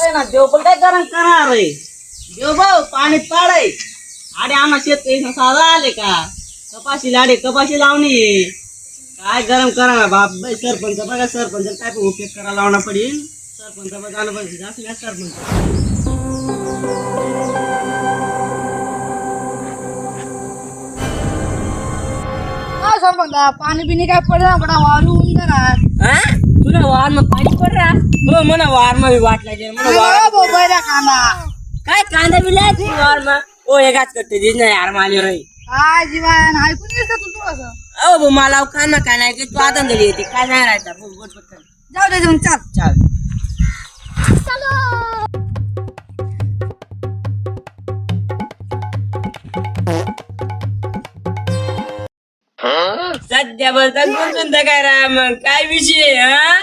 ना देव पण काय गरम करणार रे देव भाऊ पाणी पाडाय आडे आम्हा शेतकरी साधा आले का कपाशी लाडे कपाशी लावणी काय गरम करा बाप सरपंच बघा सरपंच काय पण उपयोग करा लावणं पडेल सरपंच जाणं पाहिजे जास्त नाही सरपंच पाणी बिनी काय पडला बडा वारू उंदरात तुला वार मग पाणी पड रहा हो म्हणा वार मग वाटला जे म्हणा वार बैरा कांदा काय कांदा बिलायची वार मग ओ एकाच करते दिस नाही यार माले रे काय जीवन ऐकून येत तू असं अहो भाऊ मला खाना काय नाही की तू आता दिली येते काय नाही राहायचा जाऊ दे मग चाल चाल सध्या बोलतात कोण काय रा मग काय विषय हा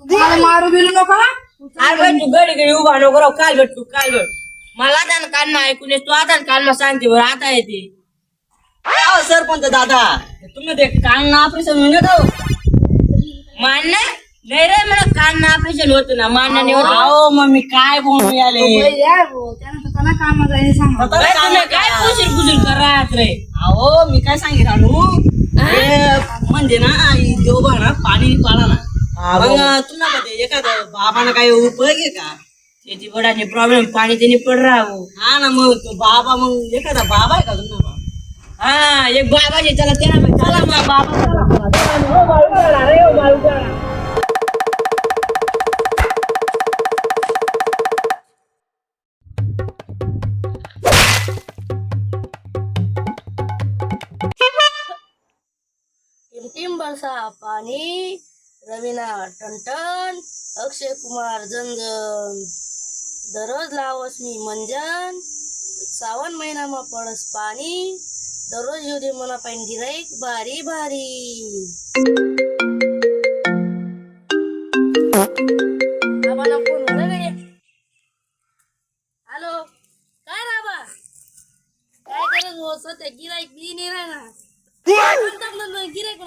मला मारू बिरू नका अरे भाई तू घडी घडी उभा नको राव काल भेट मला आता कान ऐकून येत तू आता कान सांगते बरं आता येते सरपंच दादा तुम्ही ते कान ऑपरेशन होऊन का मान्य नाही रे मला कान ऑपरेशन होत ना मान्य नाही होत हो मग मी काय बोलून आले त्यानं कामाचा हे सांग काय कुशील करत रे अहो मी काय सांगितलं आणू म्हणजे ना देवबा ना पाणी पाडा ना मग तुला कधी एखादा बाबाना काही उपयोग आहे का त्याची बडाची प्रॉब्लेम पाणी त्यांनी पड राहू हा ना मग तो बाबा मग एखादा बाबा आहे का तुला हा एक बाबाचे चला त्याला चला मग बाबा टिम बरसा पाणी रवीना टनटन अक्षय कुमार जनजन दररोज लावस मी मंजन सावन महिना मा पडस पाणी दररोज येऊ दे मला पाहिजे गिराईक भारी भारी आम्हाला फोन होता रे हॅलो काय राबा काय करत हो सध्या गिराईक बी नाही राहणार गिराईक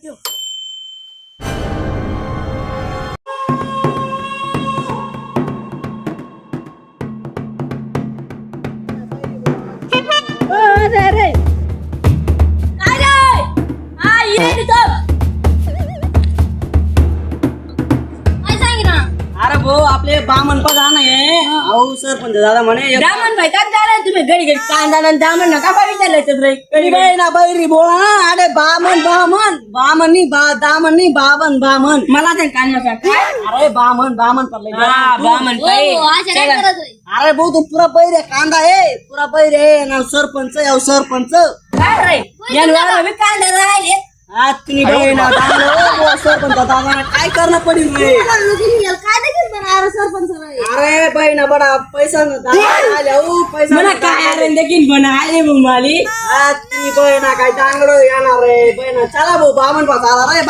ठेव अरे भाऊ आपले बामन बघा ना हे अहो सरपंच दादा म्हणे दामन भाई काय झालं तुम्ही घडी घडी कांदा ना दामन ना काय विचारलं रे कधी बाई ना बैरी बोला अरे बामन नाही बामन मला ते कांदा अरे बामन पडले बामन भाई अरे भाऊ तू पुरा बैरे कांदा आहे पुरा बैरे ना सरपंच याव सरपंच काय रे यांवर मी कांदा राहिले तुम्ही बहिणा सरपंच दादा काय करणं पडेल रे अरे बहिणा बडा पैसा पैसा मला काय अरे देखील म्हणाले माली तुम्ही बहिणा काय डांगड येणार रे बहिणा चला भाऊ बामन पाचाला रे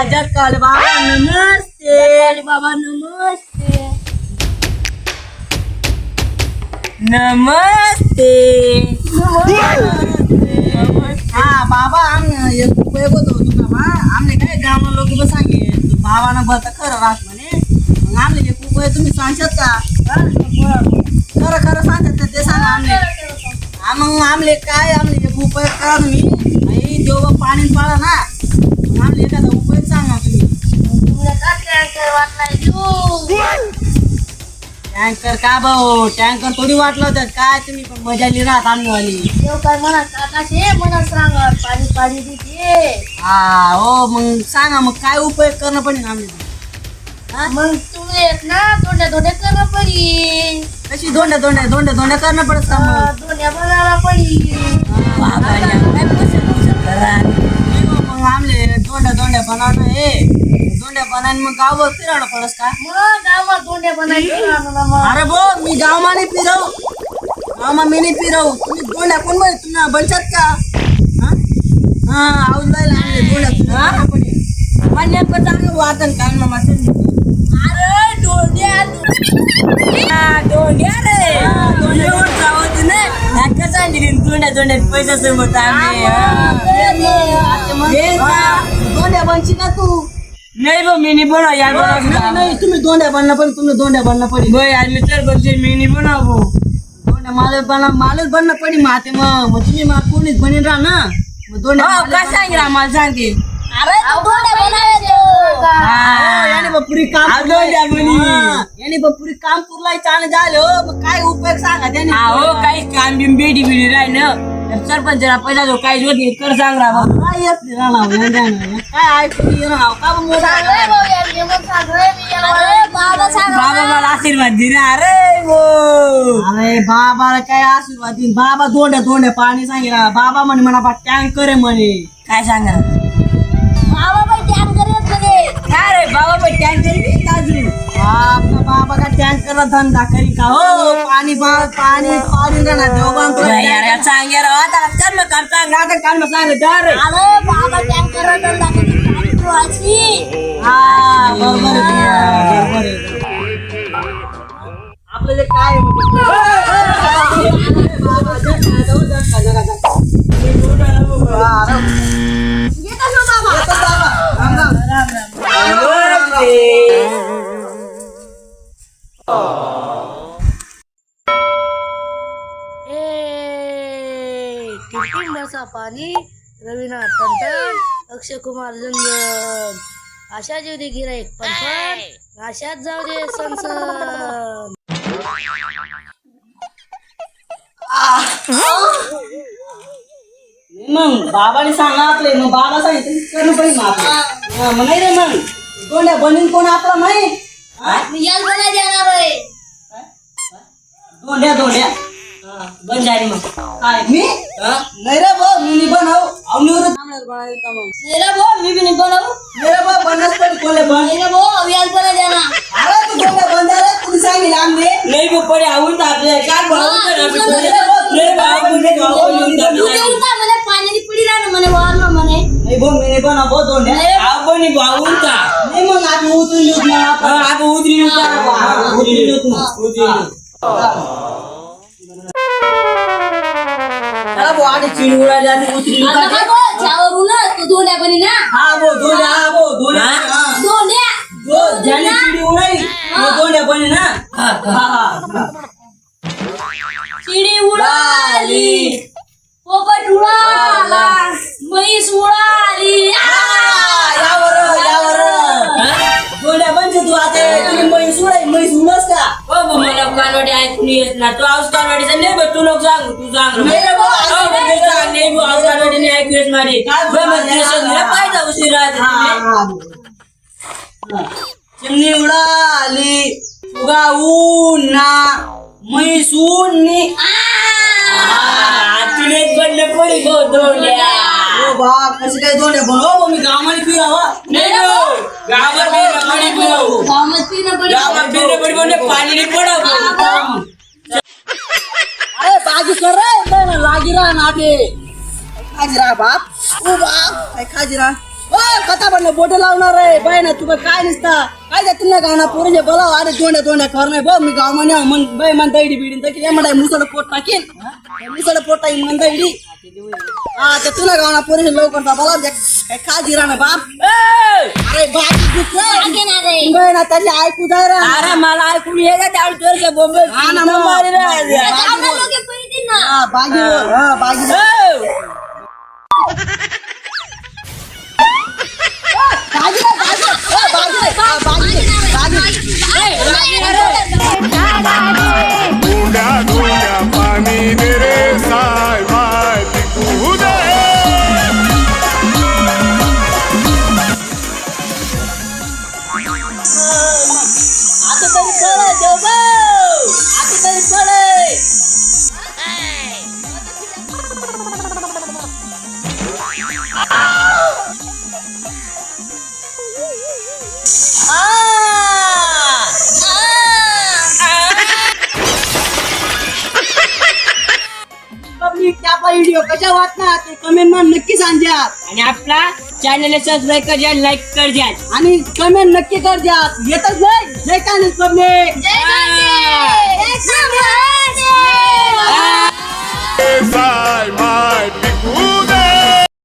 जगकाल बाबा नमस्ते बाबा नमस्ते हा बाबा आम्ही उपयोग होतो तुका आमने काय गाव लोक बी सांगे बाबानं बत खरं राहत म्हणे मग आमले एक उपयोग तुम्ही सांगशात का खरं सांगतात ते सांगा आमले मग आमले काय आमले एक उपयोग करा तुम्ही देव पाणी पाडा ना मग आमले एखादा उपयोग सांगा टँकर का भाऊ टँकर थोडी वाटलं होतं काय तुम्ही पण मजाली राहत आम्ही काय म्हणा काकाशे मला सांगा पाणी पाणी देते हा हो मग सांगा मग काय उपयोग करणं पडेल आम्ही मग तुम्ही येत ना दोंड्या करणं पडी कशी धोंड्या करणं पडत का मग दोंड्या बनायला पडी मग आमले धोंड्या बनवणं हे धोंड्या बनायला मग गावभर फिरावं पडस का मग गावात दोंड्या बनायला अरे भो मी गावमा नाही फिरव मी नाही फिरव तुम्ही धोंड्या कोण बाई तुम्ही बनशात का हा आऊस जायला धोंड्या पण चांगलं वाटण काय मग अरे घ्या रे एवढं जावं तू ना कसं आणली तोंड्या तोंड्यात पैसा समोर आम्ही दोंड्या बनशी का तू नाही बघ मी नाही बनव यार नाही तुम्ही दोंड्या बनना पण तुम्ही दोंड्या बनना पडी बघ यार मी तर बघते मी नाही बनव दोंड्या मालच बनना पडी माते मग तुम्ही मा कोणीच बनीन राहा ना मग दोंड्या काय सांगेल आम्हाला सांगते अरे तू दोंड्या बनायचो याने बपुरी काम दोंड्या बनी. याने बपुरी काम पुरलाय चाल झालं मग काय उपयोग सांगा त्याने हो काही काम बिम बेडी बिडी राहिलं सरपंचाला पैसा जो काही होत नाही कर सांग राहा काय येत नाही राहणार काय ऐकून येणार का मग मोठा अरे भाऊ यार मी मग सांगतोय मी याला अरे बाबा सांग बाबा मला आशीर्वाद दे ना अरे वो अरे बाबाला काय आशीर्वाद देईन बाबा दोंड्या पाणी सांगितलं बाबा म्हणे म्हणा टँकर आहे म्हणे काय सांगा बाबा बाई ध्यान करत मध्ये काय रे बाबा पण टँकर अजून आपला बाबा का टँकरला धंदा करी का हो पाणी पाणी राहणार देव बांधतो यार सांग यार आता कर्म करता नाटक कर्म सांग अरे अरे बाबा ध्यान करत धंदा करून वाची हा बरोबर आहे, बरोबर आहे. आपलं जे काय टिंबरचा पाणी रवीनाथ टंटन अक्षय कुमार जंजन आशा जेव दे गिराईक पण आशात जाऊ दे सनसन मग बाबाने सांगा आपले मग बाबा सांगितलं करणं पाहिजे मग आपलं मग नाही रे मग दोंड्या बनीन कोण आपला माहित मी याच बनाय देणार आहे दोंड्या बन झाली मग काय मी नाही रे भाऊ मी नाही बनव अवनीवर बनायचा मग नाही रे भाऊ मी भी नाही बनवू नाही रे भाऊ बनच पण कोले बन नाही रे भाऊ याच बनाय देणार अरे तू दोंड्या बंद रे तुम्ही सांगितलं आमने नाही गो पडे आवून आपल्या काय तू देऊता मला पाण्याची पुडी राहणं म्हणे वारणं म्हणे नाही भाऊ मी नाही बनव भाऊ दोंड्या आपण आवून का नाही मग आम्ही उचलून देऊ ना आपण आपण उतरी उचलून देऊ ना चला भाऊ आधी चिड उडाली आधी उचलून आता देऊ काय बोल जावरून तू दोंड्या बनी ना हा भाऊ दोंड्या दोंड्या जो ज्याने चिडी उडाली तो दोंड्या बने ना हा चिडी उडाली पोपट उडाला म्हैस उडाली यावर दोंड्या बनते तू आता तुम्ही म्हैस उडस का हो मला कानवाडी ऐकून येत ना तू आऊस कानवाडीचा नाही बघ तू लोक सांग तू सांग नाही रे भाऊ, नाही भाऊ आऊस कानवाडीने ऐकू येत माझी पाहिजे उशीर चिमणी उडाली फुगा उन्हा म्हैस उडणी तुला बंद पडी गो दोंड्या ओ बाप कशी काय दोंड्या बनव मी गावाने फिरावा नाही गो गावात फिरणं पडी गो गावात पिणं पडी गावात फिरणं पडी गो पाणी नाही पडव अरे बाजी कर रे बहिण लागी राहा नाटे खाजी राहा बाप ओ बाप काय खाजी राहा ओ कथा बनलं बोटे लावणार रे बहिण तुला काय नसता काय त्या तुला गावना पोरीचे बोलाव अरे दोंड्या कर नाही बघ मी गाव म्हणे मन बाई मन दैडी बिडीन तर म्हणा मुसळ पोट टाकीन मुसळ पोट टाकीन मन दैडी हा तर तुला गावना पोरीचे लवकर बोलाव काय खाजी राहा बाप अरे बाप बहिण त्याची ऐकू जाय रे अरे मला ऐकून ये का त्यावेळी तुझ्या बोंबे हा ना मग. मारी रे हा बागी धुण्या धुण्या पाणी दे रे साय भाय पिकू दे आता तरी कळ देवभाऊ आता तरी कळ पब्लिक त्या व्हिडिओ कशा वाटणार ते कमेंट मध्ये नक्की सांगा आणि आपला चॅनल सबस्क्राईब कर द्या लाईक कर द्या आणि कमेंट नक्की कर द्या येतच नाही जय कानिस पब्लिक जय गांधी! साय